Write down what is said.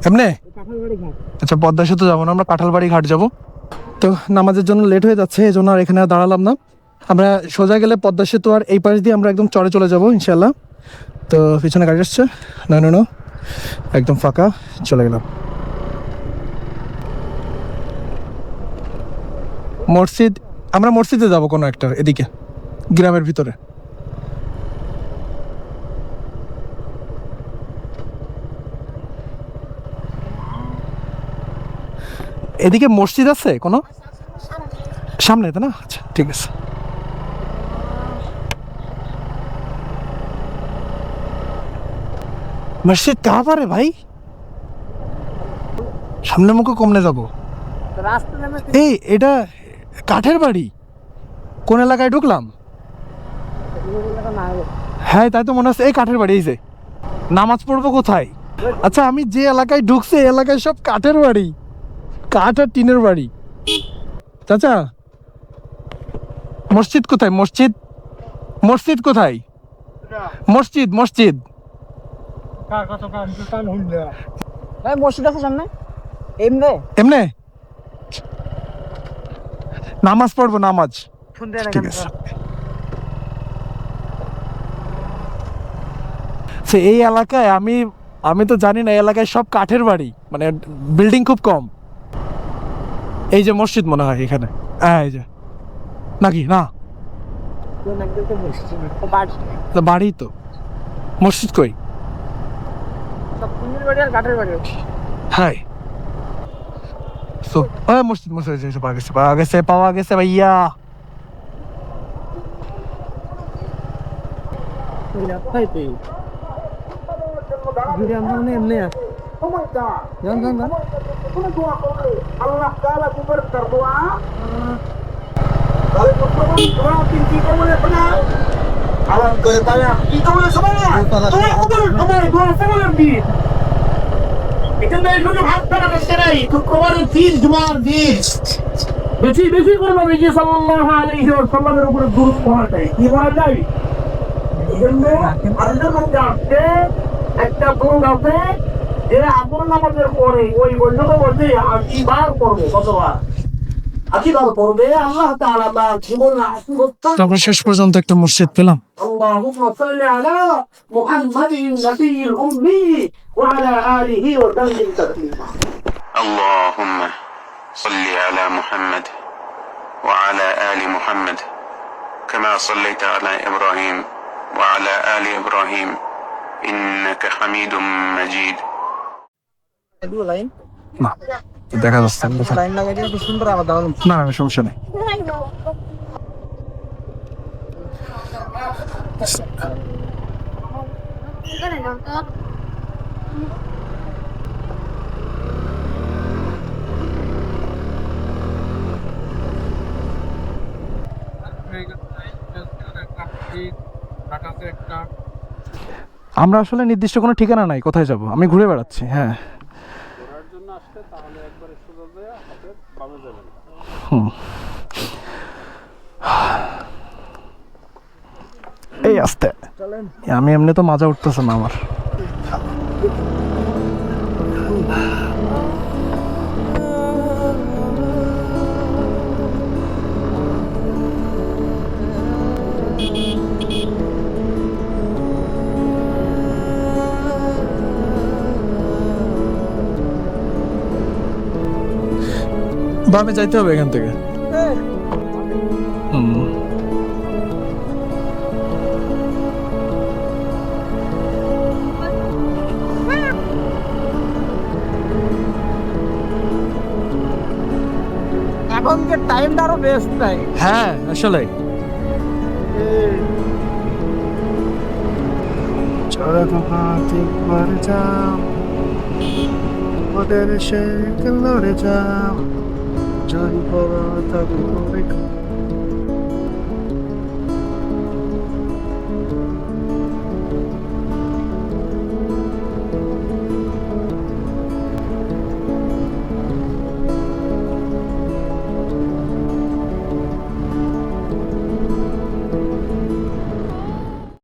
এমনি আচ্ছা, পদ্মা সেতু যাবো না, আমরা কাঁঠালবাড়ি ঘাট যাব। তো নামাজের জন্য লেট হয়ে যাচ্ছে, এই জন্য আর এখানে দাঁড়ালাম না। আমরা সোজা গেলে পদ্মা সেতু আর এই পাশ দিয়ে আমরা একদম চরে চলে যাবো ইনশাল্লাহ। তো পিছনে গাড়ি আসছে, না একদম ফাঁকা, চলে গেলাম। মসজিদ, আমরা মসজিদে যাবো কোনো একটা, এদিকে গ্রামের ভিতরে। এদিকে মসজিদ আছে কোনো সামনে, তো না? আচ্ছা ঠিক আছে। মসজিদ কাহা পারে ভাই? সামনে মুখে কমনে যাবো। এই এটা কাঠের বাড়ি, কোন এলাকায় ঢুকলাম? হ্যাঁ তাই তো মনে হচ্ছে, এই কাঠের বাড়ি। এই যে নামাজ পড়বো কোথায়? আচ্ছা আমি যে এলাকায় ঢুকছি এই এলাকায় সব কাঠের বাড়ি, কাঠ আর টিনের বাড়ি। চাচা মসজিদ কোথায়? মসজিদ মসজিদ কোথায়? মসজিদ মসজিদ মসজিদ আছে সামনে, এমনে এমনে নামাজ পড়বো, নামাজ। ঠিক আছে। এই এলাকায় আমি তো জানি না, এই এলাকায় সব কাঠের বাড়ি, মানে বিল্ডিং খুব কম। এই যে মসজিদ মনে হয় এখানে, হ্যাঁ এই যে, নাকি না বাড়ি তো, মসজিদ কই? হ্যাঁ মসজিদ মসজিদ পাওয়া গেছে ভাইয়া। বেশি বেশি করে নবীজি সাল্লাল্লাহু আলাইহি ওয়াসাল্লামের উপরে দুরূদ পড়া যায়। কি পড়া যায়? এজন্য আরদের মধ্যে আছে একটা দুরূদ আছে, এরা আমল নামাজের পরে ওই বৈঠকে বসে 80 বার পড়বে। কতবার? 80 বার পড়বে। আল্লাহ তাআলা তার জীবনে আশীর্বাদ। আমরা শেষ পর্যন্ত একটা মসজিদ পেলাম। আল্লাহুম্মা সাল্লি আলা মুহাম্মাদিন নবিয়্যিল উম্মি ওয়া আলা আলিহি ওয়া সাল্লিম তাসলিমা। اللهم صل على محمد وعلى آل محمد كما صليت على إبراهيم وعلى آل إبراهيم إنك حميد مجيد. না দেখা যাচ্ছে না, না সমস্যা নেই। আমরা আসলে নির্দিষ্ট কোনো ঠিকানা নাই, কোথায় যাব, আমি ঘুরে বেড়াচ্ছি। হ্যাঁ এই আস্তে, আমি এমনি তো মাজা উঠতেছে না আমার। বামে যাইতে হবে এখান থেকে। এখনকার টাইমটা আরো বেস্ট টাইম। হ্যাঁ আসলে চলো তোমার যাও, ওদের সে লড়ে যাও, জয় করো তবে